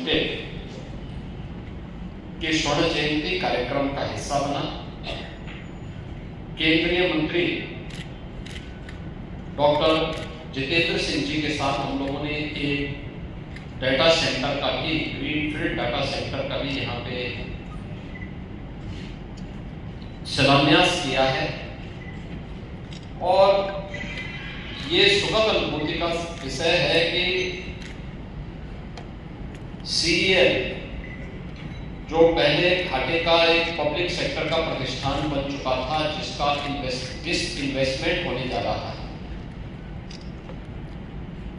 Limited के स्वर्ण जयंती कार्यक्रम का हिस्सा बना। केंद्रीय मंत्री डॉक्टर जितेंद्र सिंह जी के साथ हम लोगों ने एक डाटा सेंटर का भी, ग्रीनफील्ड डाटा सेंटर का भी यहाँ पे शिलान्यास किया है। और ये सुखद अनुभूति का विषय है कि सीईएल जो पहले घाटे का एक पब्लिक सेक्टर का प्रतिष्ठान बन चुका था, जिस इन्वेस्टमेंट होने जा रहा था,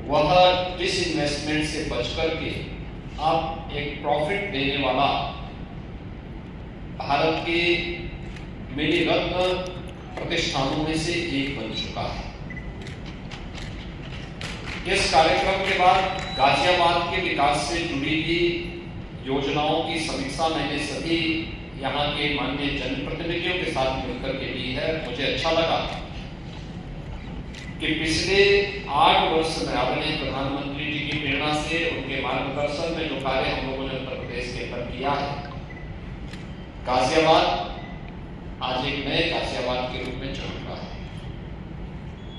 वह डिसइन्वेस्टमेंट से बचकर के अब एक प्रॉफिट देने वाला भारत के मिनी रत्न प्रतिष्ठानों में से एक बन चुका है। इस कार्यक्रम के बाद गाजियाबाद के विकास से जुड़ी हुई योजनाओं की समीक्षा मैंने सभी यहाँ के माननीय जनप्रतिनिधियों के साथ मिलकर के ली है। मुझे अच्छा लगा कि पिछले 8 वर्ष में आदरणीय प्रधानमंत्री जी की प्रेरणा से, उनके मार्गदर्शन में जो कार्य हम लोगों ने उत्तर प्रदेश के अंदर किया है, गाजियाबाद आज एक नए गाजियाबाद के रूप में चल रहा है।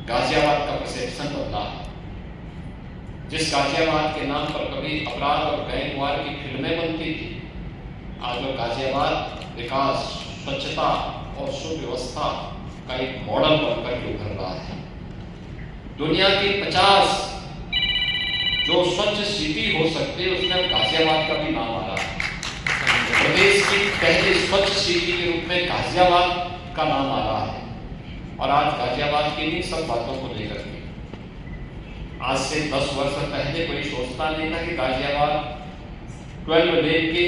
गाजियाबाद का परसेप्शन बदला है। जिस गाजियाबाद के नाम पर कभी अपराध और गैंगवार की फिल्में बनती थी, आज वो गाजियाबाद विकास, स्वच्छता और सुव्यवस्था का एक मॉडल बनकर के उभर रहा है। दुनिया की 50 जो स्वच्छ सिटी हो सकते हैं, उसमें गाजियाबाद का भी नाम आ रहा है। प्रदेश की पहली स्वच्छ सिटी के रूप में गाजियाबाद का नाम आ रहा है। और आज गाजियाबाद की इन सब बातों को लेकर के आज से 10 वर्ष पहले कोई सोचता नहीं था कि गाजियाबाद 12 लेन के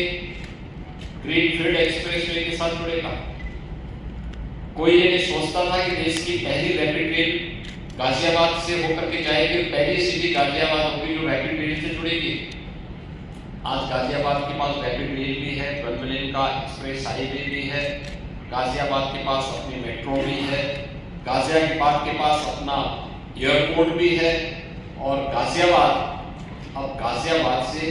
ग्रीनफील्ड एक्सप्रेसवे के साथ जुड़ेगा। कोई ये नहीं सोचता था कि देश की पहली रैपिड रेल गाजियाबाद से होकर के जाएगी, पहली सिटी गाजियाबाद होगी जो रैपिड रेल से जुड़ेगी। आज गाजियाबाद के पास रैपिड रेल भी है, 12 लेन का एक्सप्रेस हाईवे भी है, गाजियाबाद के पास अपनी मेट्रो भी है, गाजियाबाद के पास अपना एयरपोर्ट भी है। और गाजियाबाद अब गाजियाबाद से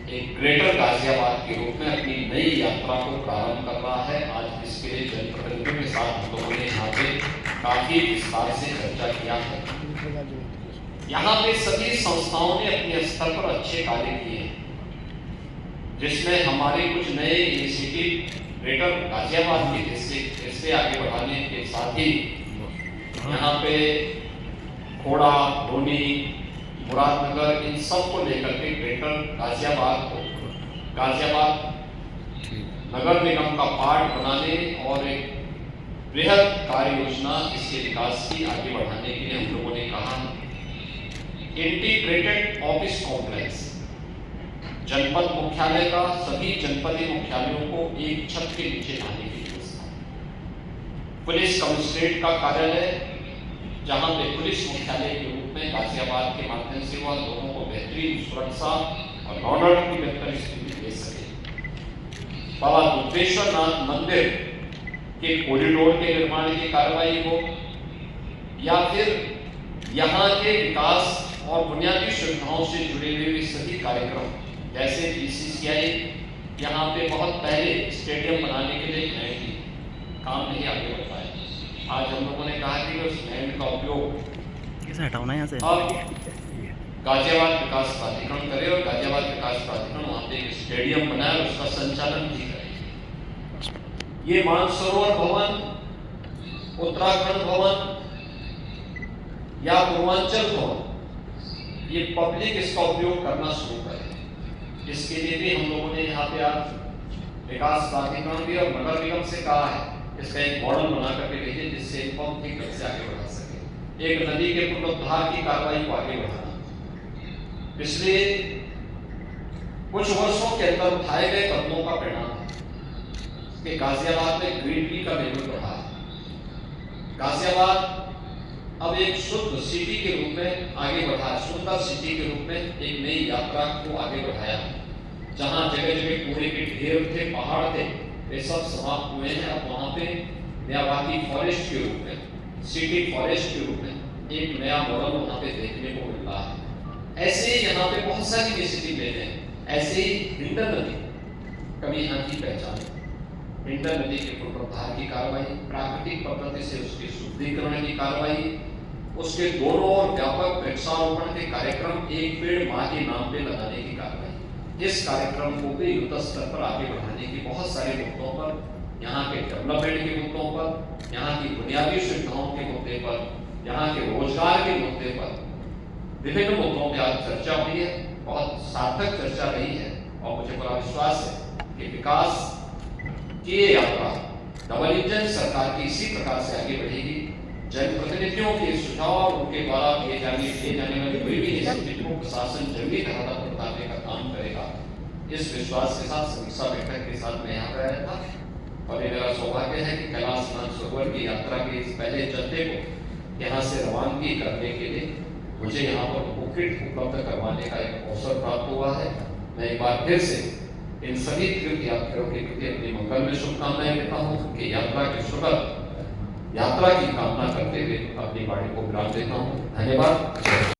एक ग्रेटर गाजियाबाद के रूप में अपनी नई यात्रा को प्रारंभ कर रहा है। आज इसके लिए जनप्रतिनिधियों के साथ हम लोगों ने यहाँ पे काफी विस्तार से चर्चा किया है। यहाँ पे सभी संस्थाओं ने अपने स्तर पर अच्छे कार्य किए हैं, जिसमें हमारे कुछ नए इनिशिएटिव ग्रेटर गाजियाबाद के हिस्से आगे बढ़ाने के साथ ही यहाँ पे खोड़ा, लोनी, मुरादनगर, इन सब को लेकर के ग्रेटर गाजियाबाद को गाजियाबाद नगर निगम का पार्ट बनाने और एक बृहद कार्य योजना इसके विकास की आगे बढ़ाने के लिए हम लोगों ने कहा इंटीग्रेटेड ऑफिस कॉम्प्लेक्स, जनपद मुख्यालय का सभी जनपदीय मुख्यालयों को एक छत के नीचे लाने की व्यवस्था, पुलिस कमिश्नरेट का कार्यालय जहां पे पुलिस मुख्यालय के रूप में गाजियाबाद के माध्यम से वह लोगों को बेहतरीन सुरक्षा और ऑर्डर की बेहतर स्थिति दे सके। बाबा दुधेश्वर नाथ मंदिर के कॉरिडोर के निर्माण की कार्रवाई हो, या फिर यहाँ के विकास और बुनियादी सुविधाओं से जुड़े हुए सभी कार्यक्रम, जैसे बीसीसीआई यहाँ पे बहुत पहले स्टेडियम बनाने के लिए लैंड की काम नहीं आगे बढ़ पाया। आज हम लोगों ने कहा कि उस लैंड का उपयोग कैसे हटाओ ना यहाँ से, अब गाजियाबाद विकास प्राधिकरण करे और गाजियाबाद विकास प्राधिकरण वहाँ पे एक स्टेडियम बनाए और उसका संचालन भी करे। ये मानसरोवर भवन, उत्तराखंड भवन या पूर्वांचल भवन, ये पब्लिक इसका उपयोग करना शुरू करे। इसके लिए भी हम लोगों ने यहाँ पे आज विकास प्राधिकरण भी और नगर निगम से कहा है इसका एक मॉडल बना करके भेजिए, जिससे इनको ठीक ढंग से आगे बढ़ा सके। एक नदी के पुनरुद्धार की कार्रवाई को आगे बढ़ाना, पिछले कुछ वर्षों के अंदर उठाए गए कदमों का परिणाम है कि गाजियाबाद में ग्रीनरी का लेवल बढ़ा है। गाजियाबाद अब एक शुद्ध सिटी के रूप में आगे बढ़ा, सुंदर सिटी के रूप में एक नई यात्रा को आगे बढ़ाया, जहां जगह जगह कूड़े के ढेर थे, पहाड़ थे, ये सब समाप्त हुए हैं। अब वहां पे मियावाकी फॉरेस्ट के रूप में, सिटी फॉरेस्ट के रूप में एक नया मॉडल वहां पे देखने को मिल रहा है। ऐसे यहाँ पे बहुत सारी इनिशिएटिव लेते हैं। ऐसे ही हिंडन नदी कभी यहाँ की पहचान है। हिंडन नदी के पुनरुद्धार की कार्रवाई, प्राकृतिक पद्धति से उसके शुद्धिकरण की कार्रवाई, उसके दोनों ओर व्यापक वृक्षारोपण के कार्यक्रम, एक पेड़ माँ के नाम पे लगाने की कार्रवाई, इस कार्यक्रम को भी युद्ध स्तर पर आगे बढ़ाने की बहुत सारे मुद्दों पर, यहाँ के डेवलपमेंट के मुद्दों पर, यहाँ की बुनियादी सुविधाओं के मुद्दे पर, यहाँ के रोजगार के मुद्दे पर, विभिन्न मुद्दों पर आज चर्चा हुई है। बहुत सार्थक चर्चा रही है और मुझे बड़ा विश्वास है कि विकास की ये यात्रा डबल इंजन सरकार की इसी प्रकार से आगे बढ़ेगी। जनप्रतिनिधियों के सुझाव और उनके द्वारा किए जाने वाले कोई भी इनिशिएटिव को प्रशासन जल्दी धारा पर उतारने का काम करेगा। इस विश्वास के साथ समीक्षा बैठक के साथ मैं यहाँ पर आया था और ये मेरा सौभाग्य है कि कैलाश मानसरोवर की यात्रा के इस पहले जत्थे को यहाँ से रवानगी करने के लिए मुझे यहाँ पर बुकिट उपलब्ध करवाने का एक अवसर प्राप्त हुआ है। मैं एक बार फिर से इन सभी तीर्थ यात्रियों के प्रति अपनी मंगल में शुभकामनाएं देता हूँ कि यात्रा की सुखद यात्रा की कामना करते हुए अपनी वाणी को विराम देता हूँ। धन्यवाद।